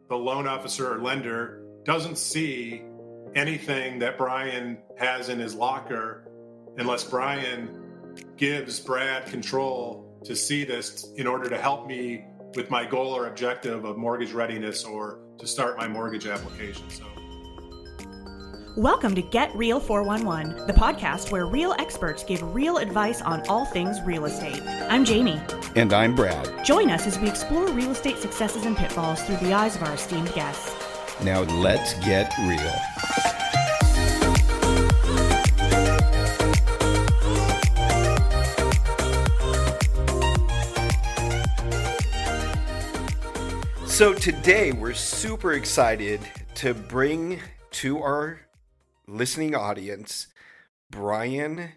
the loan officer or lender doesn't see anything that Brian has in his locker unless Brian gives Brad control to see this in order to help me with my goal or objective of mortgage readiness or to start my mortgage application. So, welcome to Get Real 411, the podcast where real experts give real advice on all things real estate. I'm Jamie. And I'm Brad. Join us as we explore real estate successes and pitfalls through the eyes of our esteemed guests. Now let's get real. So today we're super excited to bring to our listening audience Brian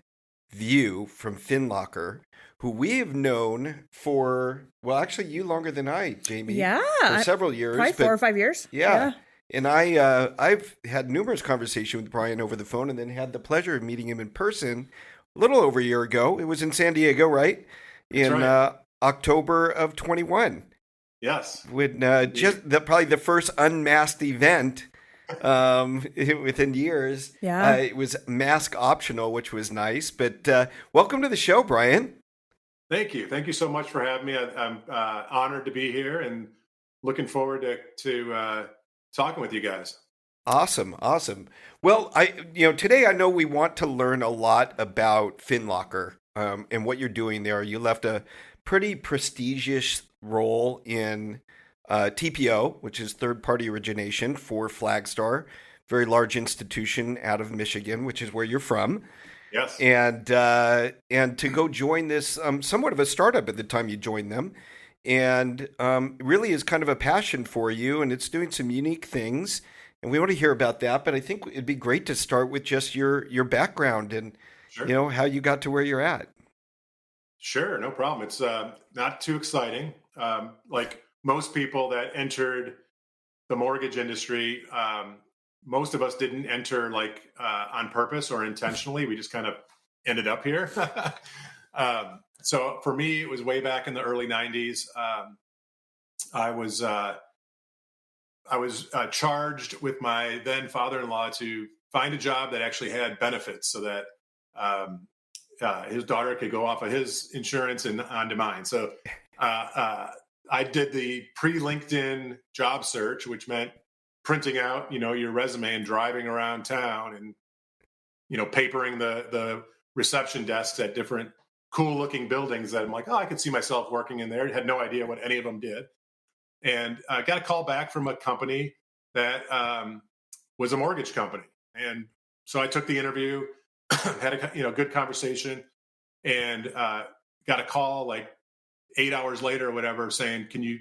Vieaux from FinLocker, who we have known for, well, actually you longer than I, Jamie. Yeah. For several years. Probably 4 or 5 years. Yeah. And I've had numerous conversations with Brian over the phone and then had the pleasure of meeting him in person a little over a year ago. It was in San Diego, right? In October of 21. Yes. When probably the first unmasked event within years. Yeah. It was mask optional, which was nice. But welcome to the show, Brian. Thank you. Thank you so much for having me. I'm honored to be here and looking forward to talking with you guys. Awesome. Well, today I know we want to learn a lot about FinLocker and what you're doing there. You left a pretty prestigious role in TPO, which is third-party origination for Flagstar, very large institution out of Michigan, which is where you're from. Yes. And to go join this somewhat of a startup at the time you joined them, and really is kind of a passion for you, and it's doing some unique things, and we want to hear about that. But I think it'd be great to start with just your background and Sure. How you got to where you're at. Sure, no problem. It's not too exciting. Like most people that entered the mortgage industry, most of us didn't enter on purpose or intentionally. We just kind of ended up here. So for me, it was way back in the early 90s. I was charged with my then father-in-law to find a job that actually had benefits so that his daughter could go off of his insurance and onto mine. So I did the pre-LinkedIn job search, which meant printing out, your resume and driving around town and, papering the reception desks at different cool looking buildings that I'm like, I could see myself working in there. Had no idea what any of them did. And I got a call back from a company that was a mortgage company. And so I took the interview, had a good conversation, and got a call 8 hours later or whatever saying, can you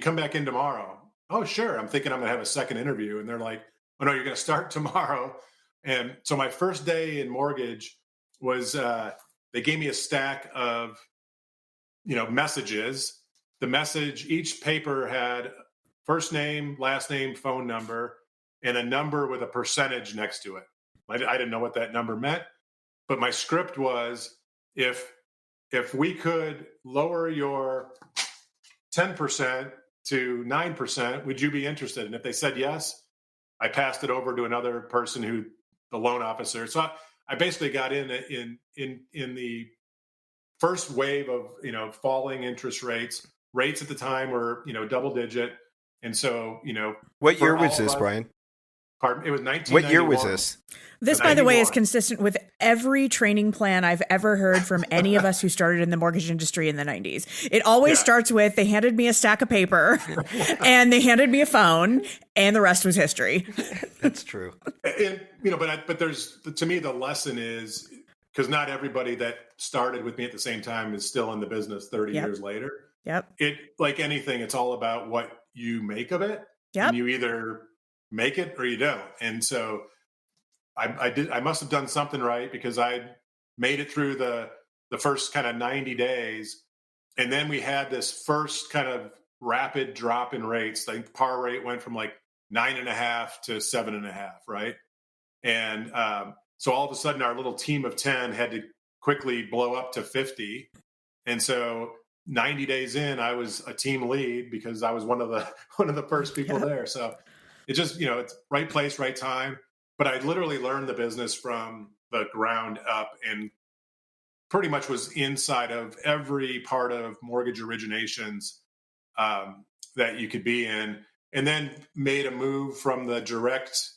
come back in tomorrow? Oh, sure. I'm thinking I'm going to have a second interview. And they're like, oh, no, you're going to start tomorrow. And so my first day in mortgage was they gave me a stack of, messages. The message, each paper had first name, last name, phone number, and a number with a percentage next to it. I didn't know what that number meant, but my script was, if we could lower your 10% to 9%, would you be interested? And if they said yes, I passed it over to another person the loan officer. So I basically got in the first wave of, falling interest rates. Rates at the time were, double digit. And so, what year was this, Brian? Pardon? It was 1991. What year was this? This, by the way, is consistent with every training plan I've ever heard from any of us who started in the mortgage industry in the 90s. It always starts with, they handed me a stack of paper and they handed me a phone, and the rest was history. That's true. And, but there's, to me, the lesson is, because not everybody that started with me at the same time is still in the business 30 years later. Yep. It, like anything, it's all about what you make of it. Yep. And you either make it or you don't. And so I must have done something right, because I made it through the first kind of 90 days. And then we had this first kind of rapid drop in rates. The par rate went from 9.5 to 7.5. Right. And so all of a sudden our little team of 10 had to quickly blow up to 50. And so 90 days in, I was a team lead because I was one of the first people there. So it just, it's right place, right time. But I literally learned the business from the ground up and pretty much was inside of every part of mortgage originations that you could be in, and then made a move from the direct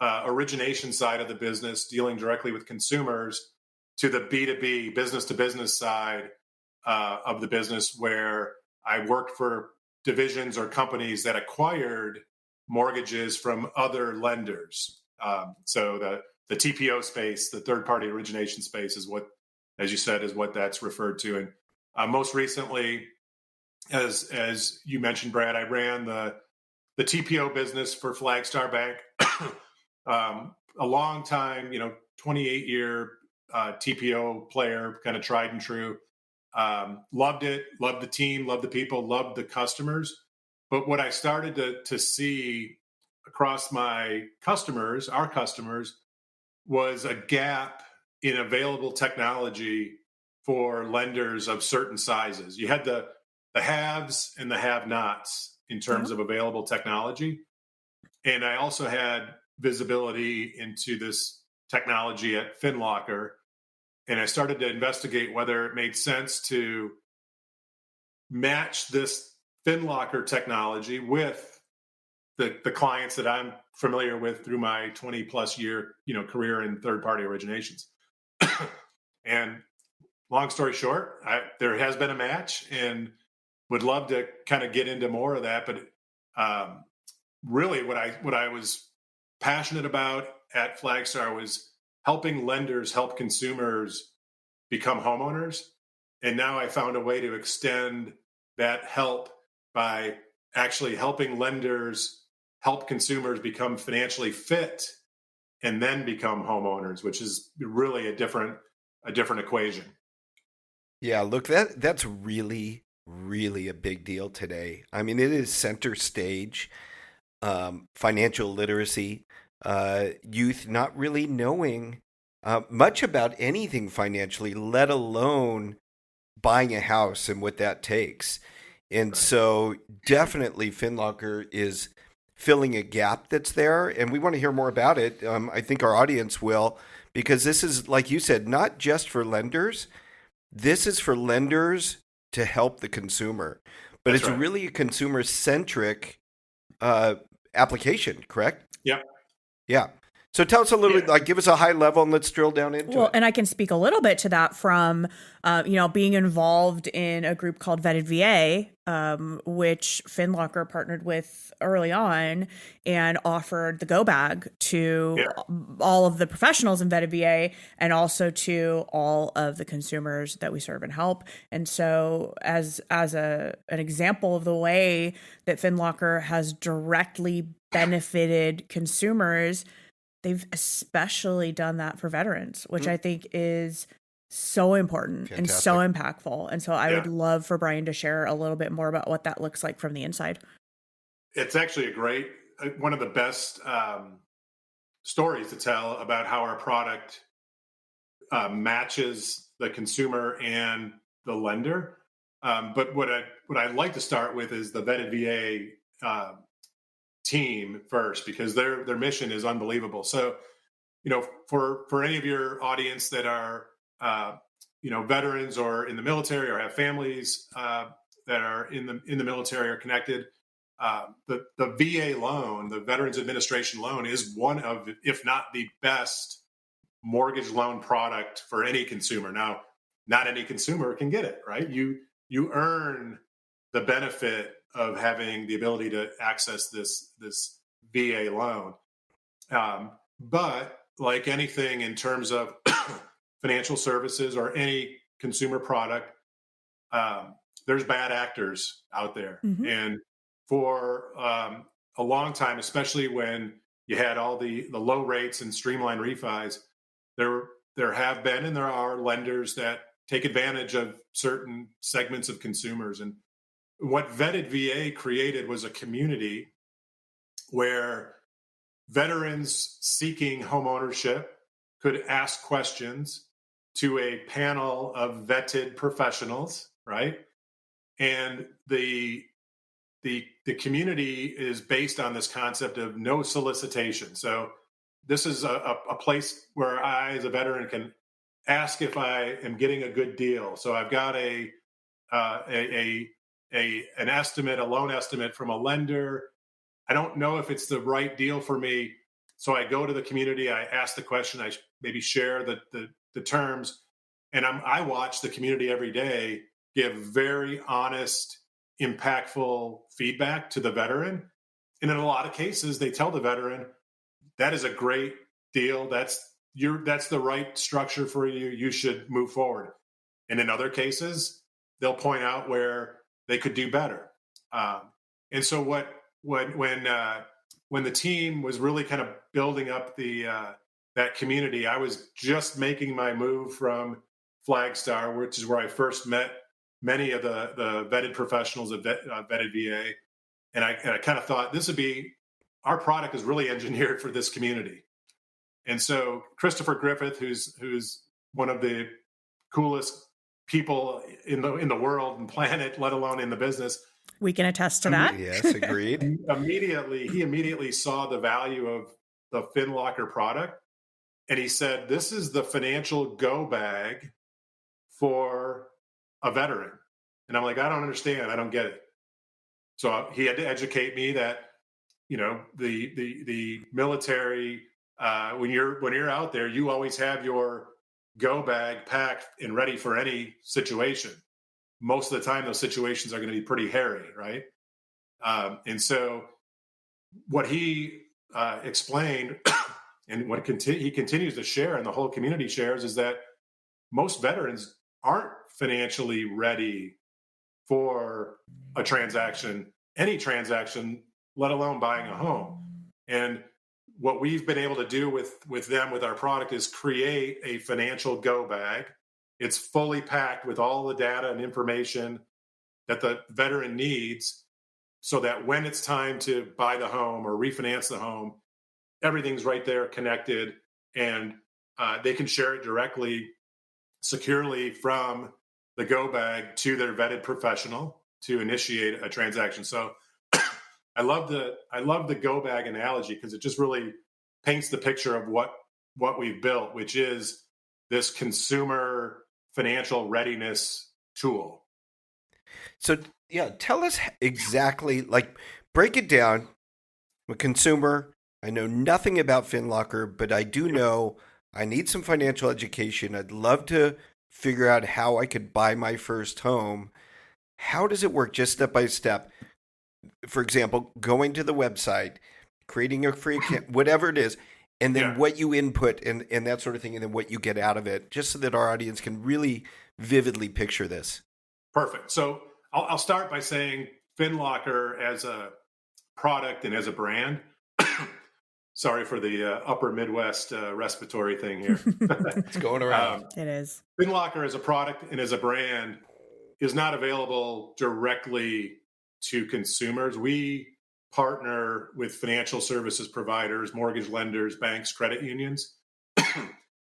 origination side of the business, dealing directly with consumers, to the B2B, business to business side of the business, where I worked for divisions or companies that acquired mortgages from other lenders. So the TPO space, the third party origination space, is what, as you said, is what that's referred to. And most recently, as you mentioned, Brad, I ran the TPO business for Flagstar Bank, a long time, 28-year TPO player, kind of tried and true. Loved it, loved the team, loved the people, loved the customers. But what I started to see across my customers, our customers, was a gap in available technology for lenders of certain sizes. You had the haves and the have-nots in terms of available technology. And I also had visibility into this technology at FinLocker. And I started to investigate whether it made sense to match this FinLocker technology with the clients that I'm familiar with through my 20 plus year, career in third party originations. And long story short, there has been a match, and would love to kind of get into more of that. But really what I was passionate about at Flagstar was helping lenders help consumers become homeowners. And now I found a way to extend that help by actually helping lenders help consumers become financially fit and then become homeowners, which is really a different equation. Yeah, look, that's really, really a big deal today. I mean, it is center stage. Financial literacy, youth not really knowing much about anything financially, let alone buying a house and what that takes. And so definitely FinLocker is filling a gap that's there, and we want to hear more about it. I think our audience will, because this is, like you said, not just for lenders. This is for lenders to help the consumer, but That's it's right. really a consumer-centric application, correct? Yep. Yeah. So tell us a little bit, give us a high level, and let's drill down into it. And I can speak a little bit to that from, being involved in a group called Vetted VA, which FinLocker partnered with early on and offered the go bag to all of the professionals in Vetted VA and also to all of the consumers that we serve and help. And so as an example of the way that FinLocker has directly benefited consumers, they've especially done that for veterans, which I think is so important and so impactful. And so I would love for Brian to share a little bit more about what that looks like from the inside. It's actually one of the best stories to tell about how our product matches the consumer and the lender. But what I'd like to start with is the Vetted VA team first, because their mission is unbelievable. So, for any of your audience that are, veterans or in the military or have families that are in the military or connected, the VA loan, the Veterans Administration loan, is one of, if not the best mortgage loan product for any consumer. Now, not any consumer can get it, right? You earn the benefit of having the ability to access this VA loan. But like anything in terms of financial services or any consumer product, there's bad actors out there. Mm-hmm. And for a long time, especially when you had all the low rates and streamlined refis, there have been and there are lenders that take advantage of certain segments of consumers. And what Vetted VA created was a community where veterans seeking homeownership could ask questions to a panel of vetted professionals, right? And the community is based on this concept of no solicitation. So this is a place where I, as a veteran, can ask if I am getting a good deal. So I've got an estimate, a loan estimate from a lender. I don't know if it's the right deal for me. So I go to the community, I ask the question, I maybe share the terms, and I watch the community every day give very honest, impactful feedback to the veteran. And in a lot of cases, they tell the veteran, that is a great deal. That's the right structure for you. You should move forward. And in other cases, they'll point out where they could do better. And so when the team was really kind of building up that community, I was just making my move from Flagstar, which is where I first met many of the vetted professionals at Vetted VA. And I kind of thought our product is really engineered for this community. And so Christopher Griffith, who's one of the coolest people in the world and planet, let alone in the business. We can attest to that. Yes, agreed. He immediately saw the value of the FinLocker product. And he said, this is the financial go bag for a veteran. And I'm like, I don't understand. I don't get it. So he had to educate me that, the military, when you're out there, you always have your go bag packed and ready for any situation. Most of the time, those situations are going to be pretty hairy, right? And so what he explained and what he continues to share and the whole community shares is that most veterans aren't financially ready for a transaction, any transaction, let alone buying a home. And what we've been able to do with them, with our product, is create a financial go bag. It's fully packed with all the data and information that the veteran needs so that when it's time to buy the home or refinance the home, everything's right there connected, and they can share it directly, securely from the go bag to their vetted professional to initiate a transaction. So I love the go bag analogy because it just really paints the picture of what we've built, which is this consumer financial readiness tool. So yeah, tell us exactly, break it down. I'm a consumer. I know nothing about FinLocker, but I do know I need some financial education. I'd love to figure out how I could buy my first home. How does it work, just step by step? For example, going to the website, creating a free account, whatever it is, and then what you input and that sort of thing, and then what you get out of it, just so that our audience can really vividly picture this. Perfect. So I'll start by saying FinLocker as a product and as a brand. Sorry for the upper Midwest respiratory thing here. It's going around. It is. FinLocker as a product and as a brand is not available directly to consumers. We partner with financial services providers, mortgage lenders, banks, credit unions,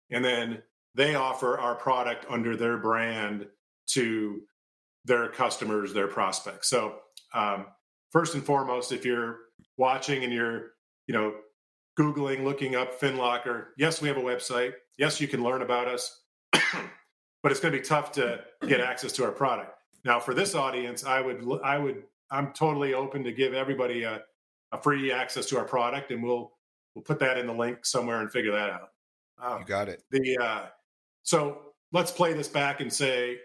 and then they offer our product under their brand to their customers, their prospects. So first and foremost, if you're watching and you're, Googling, looking up FinLocker, yes, we have a website. Yes, you can learn about us, but it's going to be tough to get access to our product. Now, for this audience, I'm totally open to give everybody a free access to our product, and we'll put that in the link somewhere and figure that out. You got it. So let's play this back and say,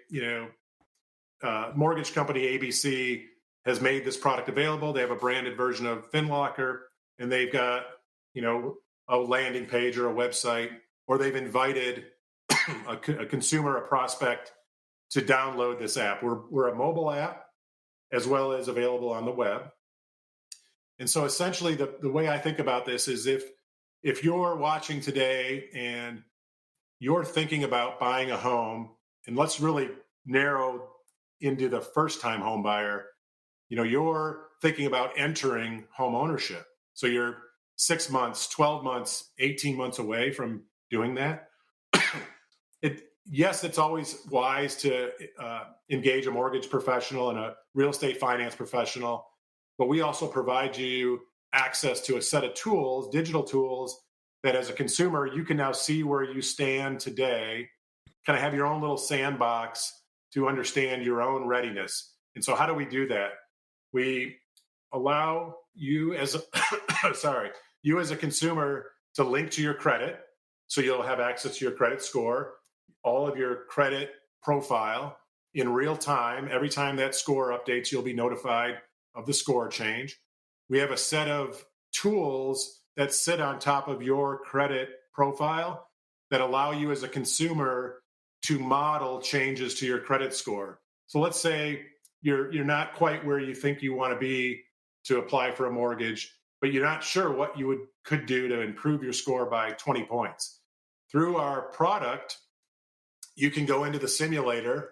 mortgage company ABC has made this product available. They have a branded version of FinLocker, and they've got, a landing page or a website, or they've invited a consumer, a prospect, to download this app. We're a mobile app as well as available on the web. And so essentially the way I think about this is if you're watching today and you're thinking about buying a home, and let's really narrow into the first-time home buyer, you're thinking about entering home ownership. So you're 6 months, 12 months, 18 months away from doing that. yes, it's always wise to engage a mortgage professional and a real estate finance professional, but we also provide you access to a set of tools, digital tools, that as a consumer, you can now see where you stand today, kind of have your own little sandbox to understand your own readiness. And so how do we do that? We allow you as a, you as a consumer to link to your credit. So you'll have access to your credit score, all of your credit profile in real time. Every time that score updates, you'll be notified of the score change. We have a set of tools that sit on top of your credit profile that allow you as a consumer to model changes to your credit score. So let's say you're not quite where you think you want to be to apply for a mortgage, but you're not sure what you could do to improve your score by 20 points. Through our product, you can go into the simulator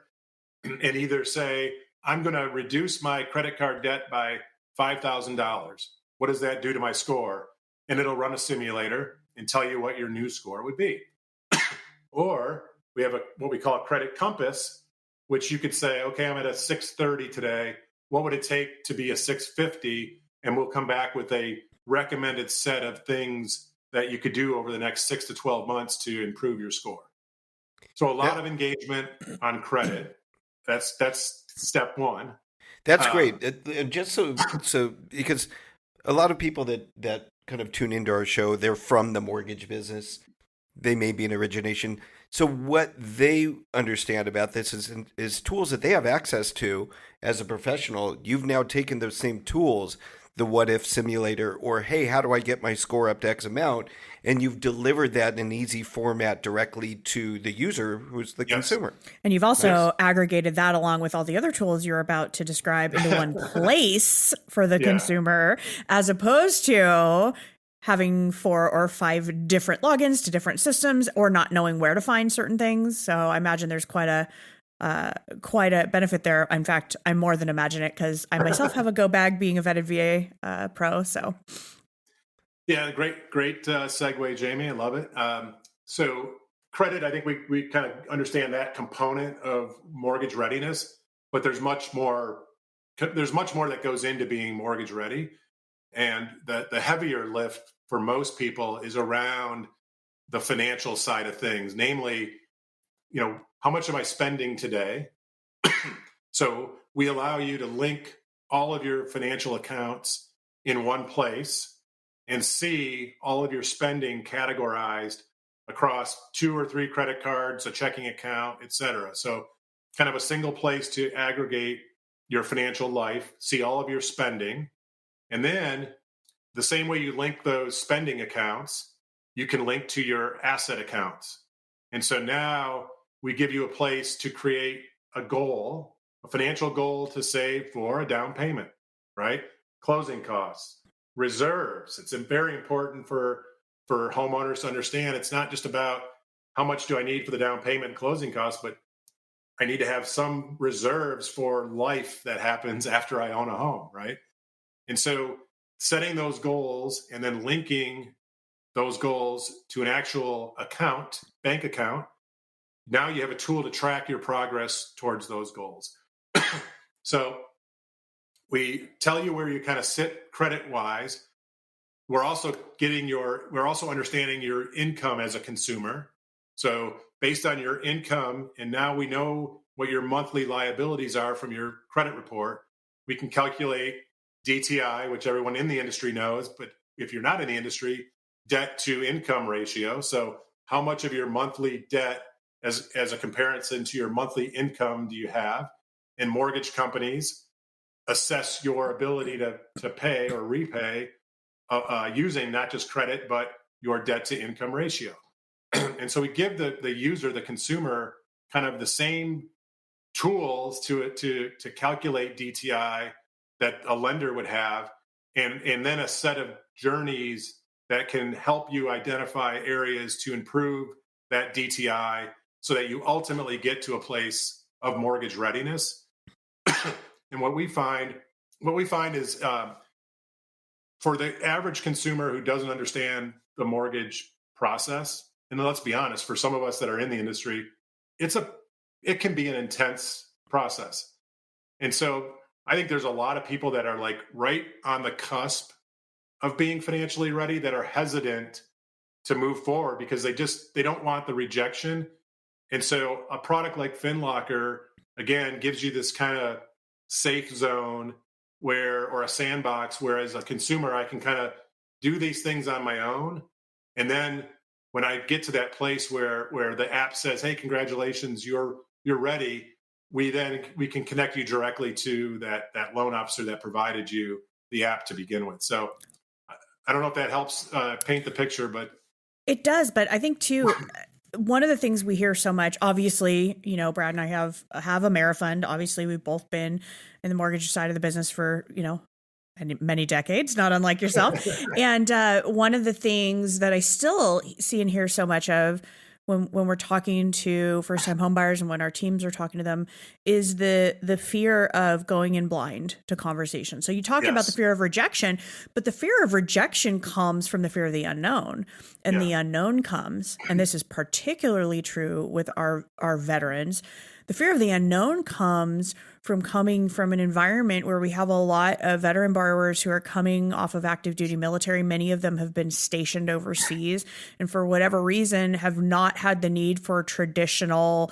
and either say, I'm going to reduce my credit card debt by $5,000. What does that do to my score? And it'll run a simulator and tell you what your new score would be. Or we have what we call a credit compass, which you could say, okay, I'm at a 630 today. What would it take to be a 650? And we'll come back with a recommended set of things that you could do over the next 6 to 12 months to improve your score. So a lot of engagement on credit. That's step one. That's great. Just so because a lot of people that kind of tune into our show, they're from the mortgage business. They may be in origination. So what they understand about this is tools that they have access to as a professional. You've now taken those same tools, the what if simulator, or hey, how do I get my score up to X amount? And you've delivered that in an easy format directly to the user, who's the consumer. And you've also aggregated that along with all the other tools you're about to describe into one place for the consumer, as opposed to having 4 or 5 different logins to different systems or not knowing where to find certain things. So I imagine there's quite a benefit there. In fact, I more than imagine it because I myself have a go bag being a vetted VA pro. So, yeah, great segue, Jamie. I love it. So credit, I think we kind of understand that component of mortgage readiness, but there's much more that goes into being mortgage ready. And the heavier lift for most people is around the financial side of things, namely, how much am I spending today? So we allow you to link all of your financial accounts in one place and see all of your spending categorized across 2 or 3 credit cards, a checking account, et cetera. So kind of a single place to aggregate your financial life, see all of your spending. And then the same way you link those spending accounts, you can link to your asset accounts. And so now we give you a place to create a goal, a financial goal to save for a down payment, right? Closing costs, reserves. It's very important for homeowners to understand it's not just about how much do I need for the down payment and closing costs, but I need to have some reserves for life that happens after I own a home, right? And so setting those goals and then linking those goals to an actual account, bank account, now you have a tool to track your progress towards those goals. So we tell you where you kind of sit credit wise. We're also understanding your income as a consumer. So based on your income, and now we know what your monthly liabilities are from your credit report, we can calculate DTI, which everyone in the industry knows, but if you're not in the industry, debt to income ratio. So how much of your monthly debt as a comparison to your monthly income do you have? And mortgage companies assess your ability to pay or repay using not just credit, but your debt to income ratio. And so we give the user, the consumer, kind of the same tools to calculate DTI that a lender would have, and then a set of journeys that can help you identify areas to improve that DTI so that you ultimately get to a place of mortgage readiness. And what we find is for the average consumer who doesn't understand the mortgage process, and let's be honest, for some of us that are in the industry, it can be an intense process. And so I think there's a lot of people that are like right on the cusp of being financially ready that are hesitant to move forward because they don't want the rejection. And so a product like FinLocker, again, gives you this kind of safe zone or a sandbox, where as a consumer, I can kind of do these things on my own. And then when I get to that place where the app says, hey, congratulations, you're ready, we can connect you directly to that loan officer that provided you the app to begin with. So I don't know if that helps paint the picture, but it does. But I think too, one of the things we hear so much, obviously, Brad and I have a AmeriFund. Obviously, we've both been in the mortgage side of the business for, many decades, not unlike yourself. And one of the things that I still see and hear so much of when we're talking to first-time homebuyers and when our teams are talking to them is the fear of going in blind to conversation. So you talked about the fear of rejection, but the fear of rejection comes from the fear of the unknown. And the unknown comes, and this is particularly true with our veterans, the fear of the unknown comes from coming from an environment where we have a lot of veteran borrowers who are coming off of active duty military. Many of them have been stationed overseas and for whatever reason have not had the need for traditional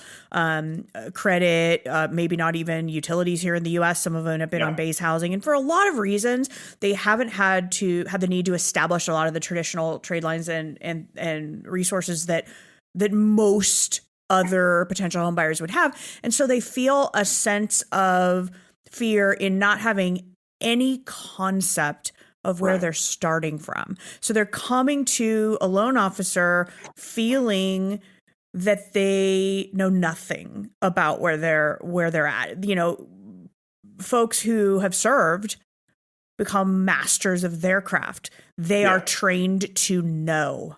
credit, maybe not even utilities here in the US. Some of them have been on base housing. And for a lot of reasons, they haven't had the need to establish a lot of the traditional trade lines and resources that most other potential home buyers would have. And so they feel a sense of fear in not having any concept of where they're starting from. So they're coming to a loan officer feeling that they know nothing about where they're at. Folks who have served become masters of their craft. They are trained to know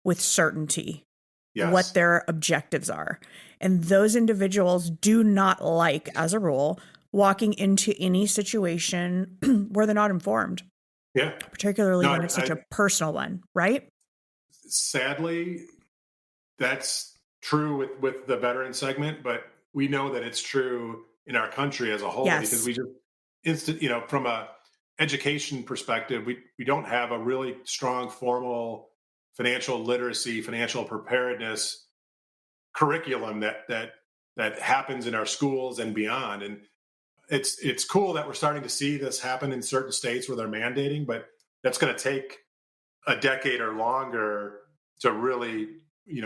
with certainty what their objectives are. And those individuals do not like, as a rule, walking into any situation where they're not informed. Yeah. Particularly when it's such a personal one, right? Sadly, that's true with the veteran segment, but we know that it's true in our country as a whole because we just from a education perspective, we don't have a really strong formal financial literacy, financial preparedness curriculum that happens in our schools and beyond. And it's cool that we're starting to see this happen in certain states where they're mandating, but that's going to take a decade or longer to really,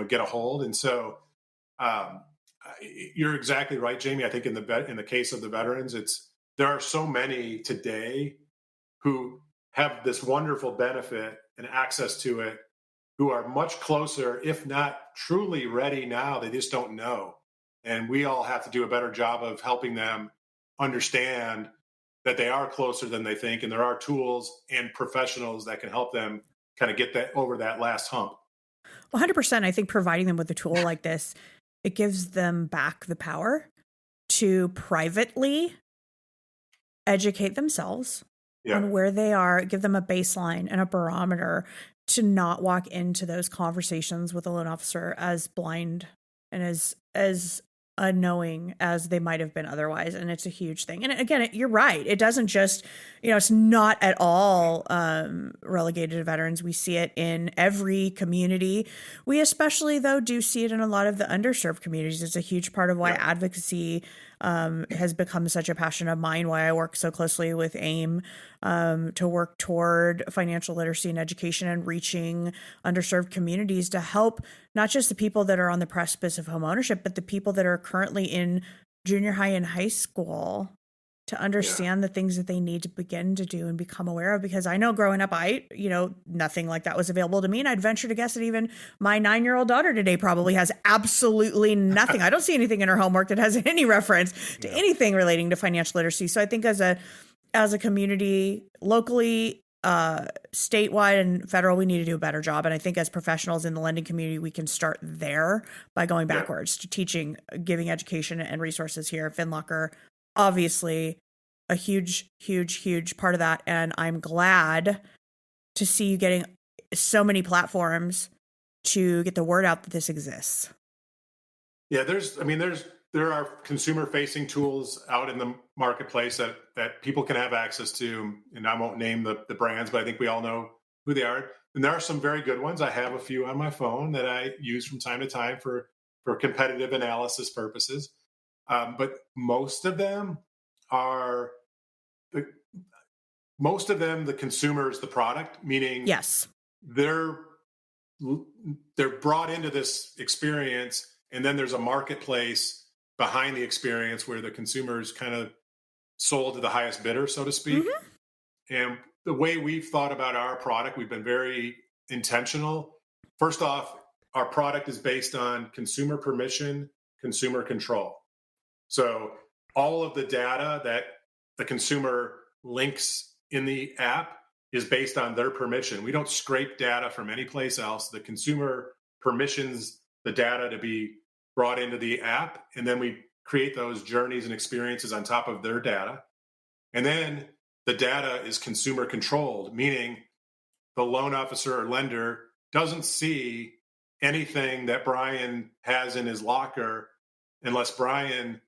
get a hold. And so you're exactly right, Jamie. I think in the case of the veterans, there are so many today who have this wonderful benefit and access to it, who are much closer, if not truly ready now. They just don't know. And we all have to do a better job of helping them understand that they are closer than they think. And there are tools and professionals that can help them kind of get that over that last hump. 100%. I think providing them with a tool like this, it gives them back the power to privately educate themselves on where they are, give them a baseline and a barometer to not walk into those conversations with a loan officer as blind and as unknowing as they might have been otherwise. And it's a huge thing. And again, you're right. It doesn't just, it's not at all relegated to veterans. We see it in every community. We especially, though, do see it in a lot of the underserved communities. It's a huge part of why advocacy has become such a passion of mine, why I work so closely with AIM to work toward financial literacy and education and reaching underserved communities to help not just the people that are on the precipice of homeownership, but the people that are currently in junior high and high school to understand the things that they need to begin to do and become aware of. Because I know growing up, nothing like that was available to me. And I'd venture to guess that even my 9-year-old daughter today probably has absolutely nothing. I don't see anything in her homework that has any reference to anything relating to financial literacy. So I think as a community, locally, statewide and federal, we need to do a better job. And I think as professionals in the lending community, we can start there by going backwards to teaching, giving education and resources here. FinLocker, obviously a huge, huge, huge part of that. And I'm glad to see you getting so many platforms to get the word out that this exists. Yeah, there are consumer facing tools out in the marketplace that people can have access to, and I won't name the brands, but I think we all know who they are. And there are some very good ones. I have a few on my phone that I use from time to time for competitive analysis purposes. But are the most of them, the consumer is the product, meaning Yes. they're brought into this experience, and then there's a marketplace behind the experience where the consumer is kind of sold to the highest bidder, so to speak. And the way we've thought about our product, we've been very intentional. First off, our product is based on consumer permission, consumer control. So all of the data that the consumer links in the app is based on their permission. We don't scrape data from any place else. The consumer permissions the data to be brought into the app, and then we create those journeys and experiences on top of their data. And then the data is consumer controlled, meaning the loan officer or lender doesn't see anything that Brian has in his locker unless Brian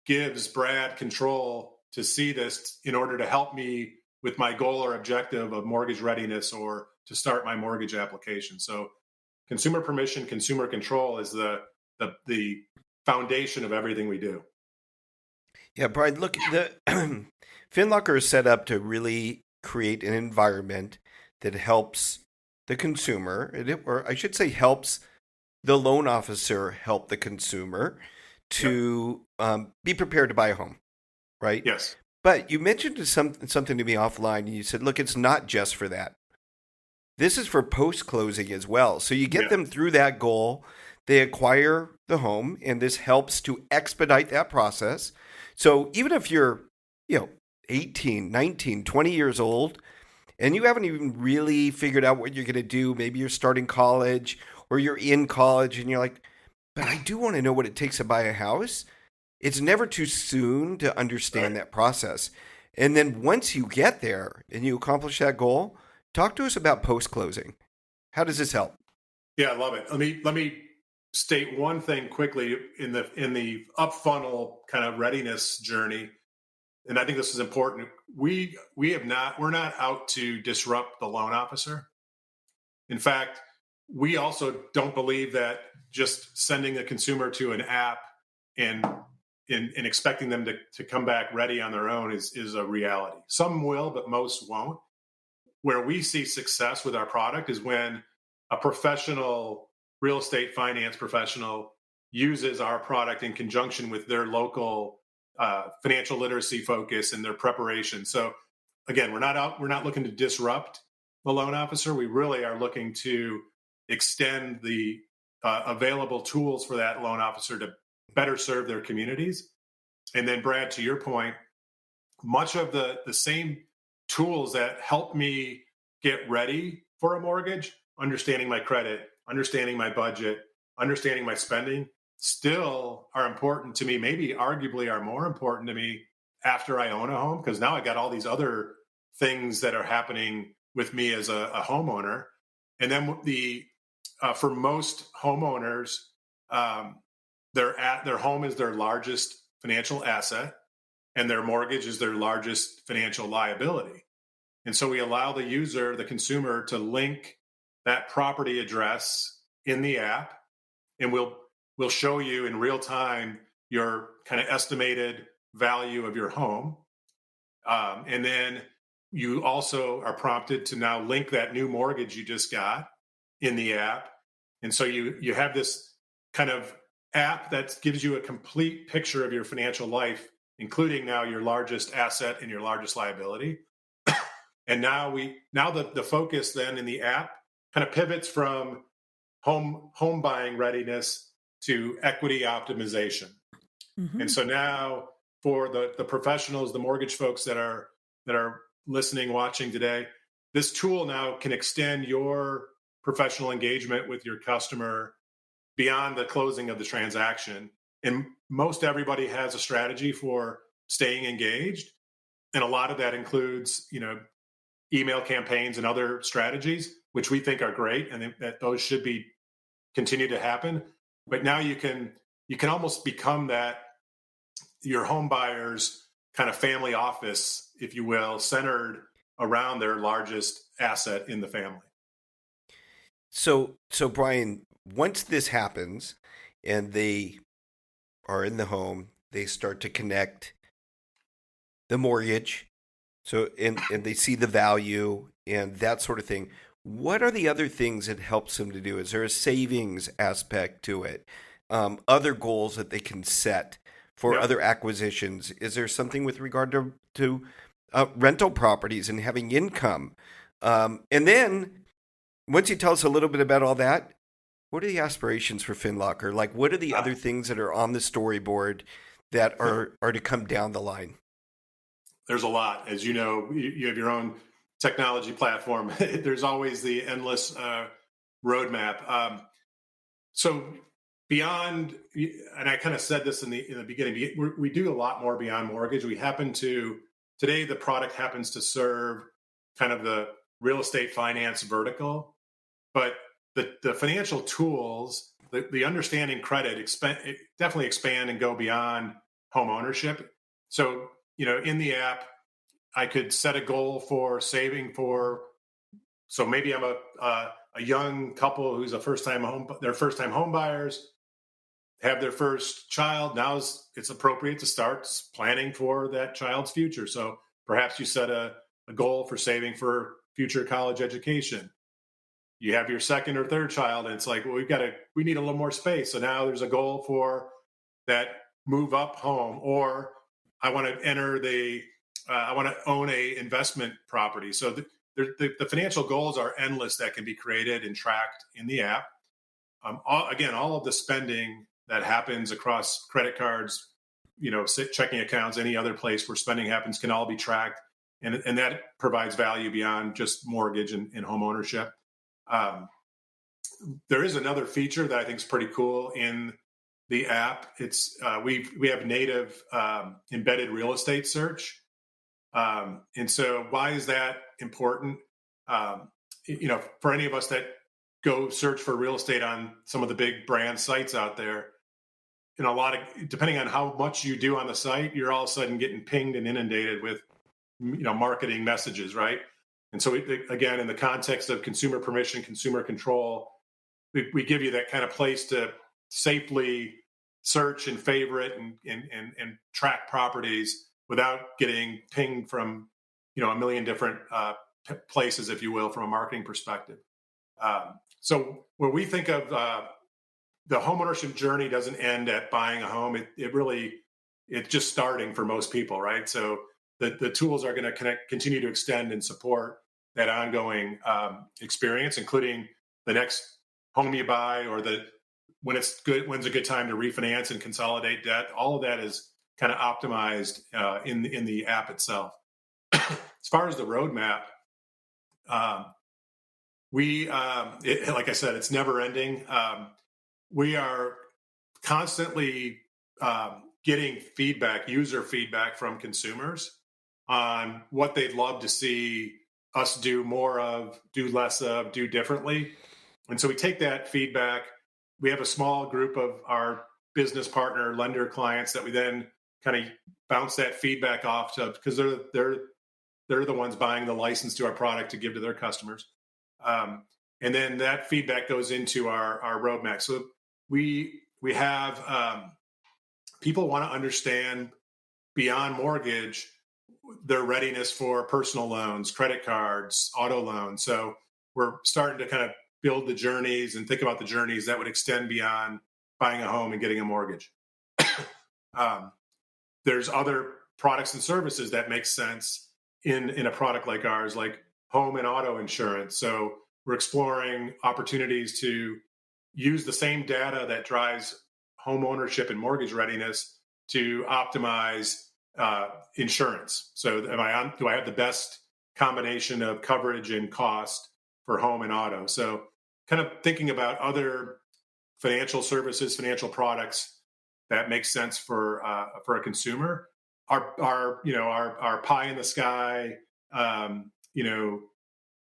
gives Brad control to see this in order to help me with my goal or objective of mortgage readiness or to start my mortgage application. So consumer permission, consumer control is the foundation of everything we do. Yeah, Brian, look, the FinLocker is set up to really create an environment that helps the consumer, or I should say helps the loan officer help the consumer to be prepared to buy a home, right? Yes. But you mentioned something to me offline, and you said, look, it's not just for that. This is for post-closing as well. So you get them through that goal. They acquire the home, and this helps to expedite that process. So even if you're, 18, 19, 20 years old, and you haven't even really figured out what you're going to do, maybe you're starting college or you're in college and you're like, but I do want to know what it takes to buy a house. It's never too soon to understand that process. And then once you get there and you accomplish that goal, talk to us about post-closing. How does this help? Yeah, I love it. Let me state one thing quickly in the up funnel kind of readiness journey. And I think this is important. We're not out to disrupt the loan officer. In fact, we also don't believe that just sending a consumer to an app and expecting them to come back ready on their own is a reality. Some will, but most won't. Where we see success with our product is when a professional real estate finance professional uses our product in conjunction with their local financial literacy focus and their preparation. So again, we're not looking to disrupt the loan officer. We really are looking to extend the available tools for that loan officer to better serve their communities. And then Brad, to your point, much of the same tools that help me get ready for a mortgage, understanding my credit, understanding my budget, understanding my spending, still are important to me, maybe arguably are more important to me after I own a home, because now I got all these other things that are happening with me as a homeowner. And then for most homeowners, their home is their largest financial asset, and their mortgage is their largest financial liability. And so we allow the user, the consumer, to link that property address in the app, and we'll show you in real time your kind of estimated value of your home. And then you also are prompted to now link that new mortgage you just got in the app. And so you have this kind of app that gives you a complete picture of your financial life, including now your largest asset and your largest liability. And now the focus then in the app kind of pivots from home buying readiness to equity optimization. Mm-hmm. And so now for the professionals, the mortgage folks that are listening, watching today, this tool now can extend your professional engagement with your customer beyond the closing of the transaction. And most everybody has a strategy for staying engaged. And a lot of that includes, email campaigns and other strategies, which we think are great and that those should continue to happen. But now you can you can almost become that your home buyer's kind of family office, if you will, centered around their largest asset in the family. So Brian, once this happens and they are in the home, they start to connect the mortgage. So, and they see the value and that sort of thing. What are the other things that helps them to do? Is there a savings aspect to it? Other goals that they can set for other acquisitions? Is there something with regard to rental properties and having income? And then once you tell us a little bit about all that, what are the aspirations for FinLocker? Like, what are the other things that are on the storyboard that are to come down the line? There's a lot. As you know, you have your own technology platform. There's always the endless roadmap. So beyond, and I kind of said this in the beginning, we do a lot more beyond mortgage. We happen to, today the product happens to serve kind of the real estate finance vertical, but the financial tools, the understanding credit definitely expand and go beyond home ownership. So, in the app, I could set a goal for saving so maybe I'm a young couple who's their first time home buyers, have their first child. Now it's appropriate to start planning for that child's future. So perhaps you set a goal for saving for future college education. You have your second or third child, and it's like, well, we need a little more space. So now there's a goal for that move up home, or I want to I want to own a investment property. So the financial goals are endless that can be created and tracked in the app. All of the spending that happens across credit cards, checking accounts, any other place where spending happens can all be tracked. And that provides value beyond just mortgage and home ownership. There is another feature that I think is pretty cool in the app. It's we have native embedded real estate search. And so why is that important? For any of us that go search for real estate on some of the big brand sites out there, depending on how much you do on the site, you're all of a sudden getting pinged and inundated with, marketing messages, right? And so again, in the context of consumer permission, consumer control, we give you that kind of place to safely search and favorite and track properties without getting pinged from, a million different places, if you will, from a marketing perspective. So when we think of the homeownership journey doesn't end at buying a home. It's just starting for most people, right? So the tools are going to continue to extend and support that ongoing experience, including the next home you buy, or when's a good time to refinance and consolidate debt. All of that is kind of optimized in the app itself. As far as the roadmap, like I said, it's never ending. We are constantly getting user feedback from consumers on what they'd love to see us do more of, do less of, do differently. And so we take that feedback. We have a small group of our business partner lender clients that we then kind of bounce that feedback off to, because they're the ones buying the license to our product to give to their customers. And then that feedback goes into our roadmap. So we have people want to understand beyond mortgage their readiness for personal loans, credit cards, auto loans. So we're starting to kind of build the journeys and think about the journeys that would extend beyond buying a home and getting a mortgage. There's other products and services that make sense in a product like ours, like home and auto insurance. So we're exploring opportunities to use the same data that drives home ownership and mortgage readiness to optimize insurance. So do I have the best combination of coverage and cost for home and auto? So kind of thinking about other financial services, financial products that make sense for a consumer. Our pie in the sky, kind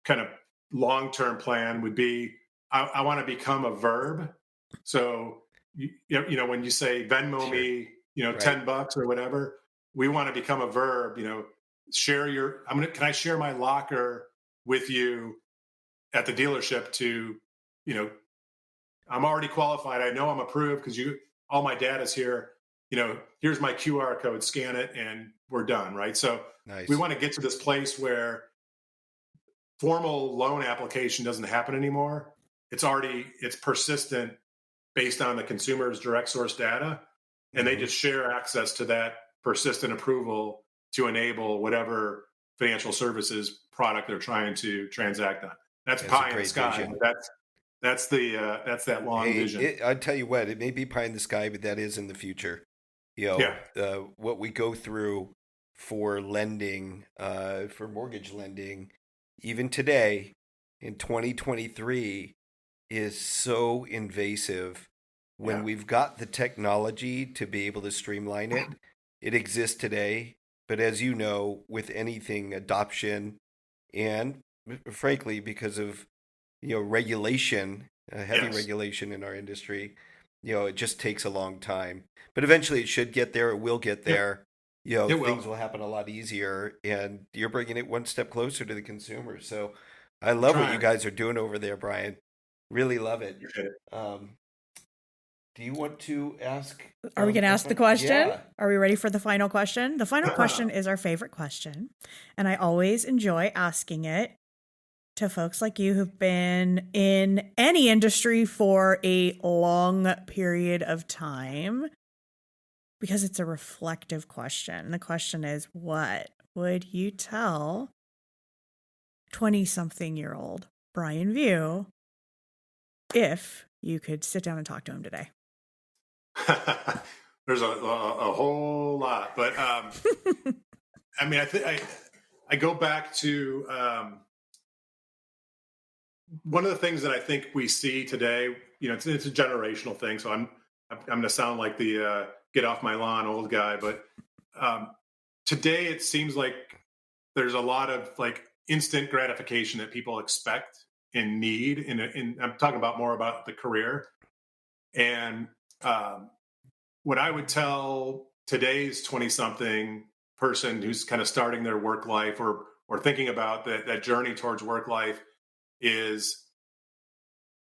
of long-term plan would be, I want to become a verb. So, when you say Venmo me, Right. $10 or whatever, we want to become a verb, can I share my locker with you at the dealership to, I'm already qualified. I know I'm approved because all my data's here. Here's my QR code, scan it, and we're done. Right. So Nice. we want to get to this place where formal loan application doesn't happen anymore. It's persistent based on the consumer's direct source data. And they just share access to that persistent approval to enable whatever financial services product they're trying to transact on. That's pie in the sky. Vision. That's that long vision. I tell you what, it may be pie in the sky, but that is in the future. What we go through for lending, for mortgage lending, even today in 2023, is so invasive. When we've got the technology to be able to streamline it, it exists today. But as you know, with anything, adoption, and frankly, because of regulation, heavy regulation in our industry, it just takes a long time. But eventually, it should get there. It will get there. Things will happen a lot easier, and you're bringing it one step closer to the consumer. So, I love what you guys are doing over there, Brian. Really love it. Do you want to ask? Are we going to ask the question? Yeah. Are we ready for the final question? The final question is our favorite question. And I always enjoy asking it to folks like you who've been in any industry for a long period of time, because it's a reflective question. The question is, what would you tell 20-something-year-old Brian Vieaux if you could sit down and talk to him today? There's a whole lot, but I think I go back to one of the things that I think we see today. It's a generational thing, so I'm going to sound like the get off my lawn old guy, but today it seems like there's a lot of instant gratification that people expect and need. And I'm talking more about the career. And what I would tell today's 20-something person who's kind of starting their work life or thinking about that journey towards work life is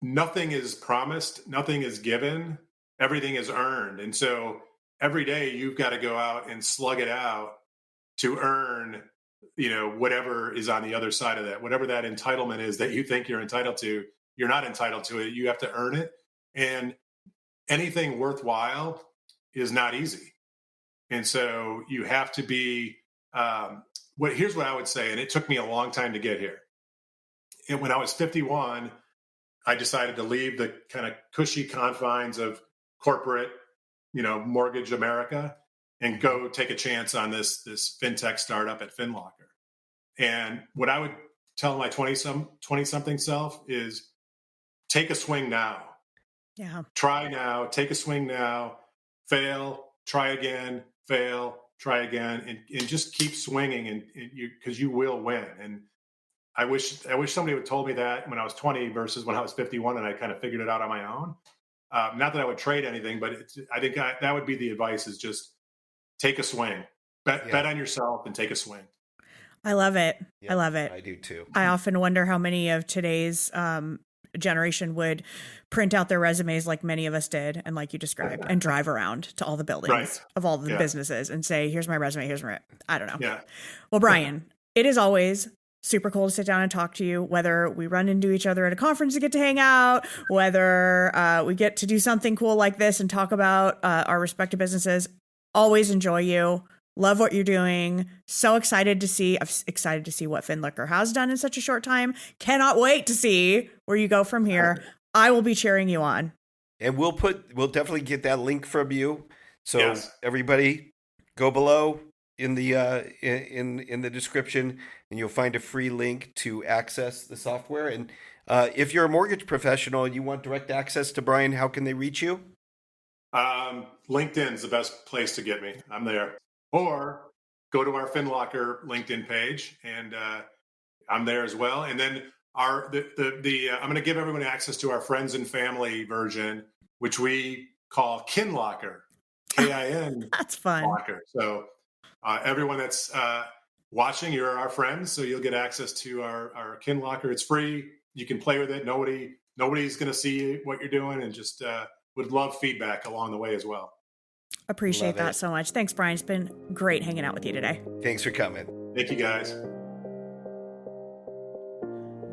nothing is promised, nothing is given, everything is earned. And so every day you've got to go out and slug it out to earn, whatever is on the other side of that, whatever that entitlement is that you think you're entitled to. You're not entitled to it. You have to earn it. And anything worthwhile is not easy. And so you have to be, here's what I would say. And it took me a long time to get here. And when I was 51, I decided to leave the kind of cushy confines of corporate, mortgage America and go take a chance on this fintech startup at FinLocker. And what I would tell my 20-something self is take a swing now. Yeah. Try now, take a swing now, fail, try again, fail, try again, and just keep swinging, because you will win. And I wish somebody would told me that when I was 20 versus when I was 51, and I kind of figured it out on my own. Not that I would trade anything, but I think that would be the advice: is just take a swing, bet on yourself, and take a swing. I love it. Yeah, I love it. I do too. I often wonder how many of today's generation would print out their resumes like many of us did, and like you described, and drive around to all the buildings of all the businesses and say, here's my resume, I don't know. Yeah. Well, Brian, it is always super cool to sit down and talk to you, whether we run into each other at a conference to get to hang out, whether we get to do something cool like this and talk about our respective businesses. Always enjoy you. Love what you're doing. So excited to see what FinLocker has done in such a short time. Cannot wait to see where you go from here. I will be cheering you on. And we'll definitely get that link from you. So everybody, go below in the in the description, and you'll find a free link to access the software. And if you're a mortgage professional and you want direct access to Brian, how can they reach you? LinkedIn's the best place to get me. I'm there. Or go to our FinLocker LinkedIn page, and I'm there as well. And then I'm going to give everyone access to our friends and family version, which we call FinLocker, KIN. That's fun. Locker. So everyone that's watching, you're our friends, so you'll get access to our FinLocker. It's free. You can play with it. Nobody's going to see what you're doing, and just would love feedback along the way as well. Appreciate that so much. Thanks, Brian. It's been great hanging out with you today. Thanks for coming. Thank you, guys.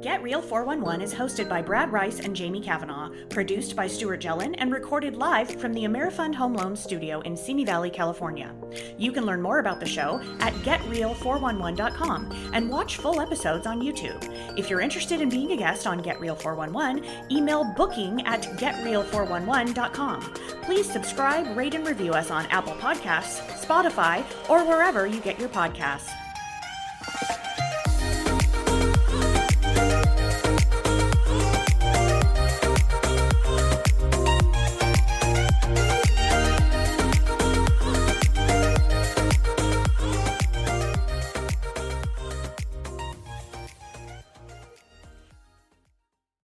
Get Real 411 is hosted by Brad Rice and Jamie Cavanaugh, produced by Stuart Gelin, and recorded live from the AmeriFund Home Loan Studio in Simi Valley, California. You can learn more about the show at getreal411.com and watch full episodes on YouTube. If you're interested in being a guest on Get Real 411, email booking@getreal411.com. Please subscribe, rate, and review us on Apple Podcasts, Spotify, or wherever you get your podcasts.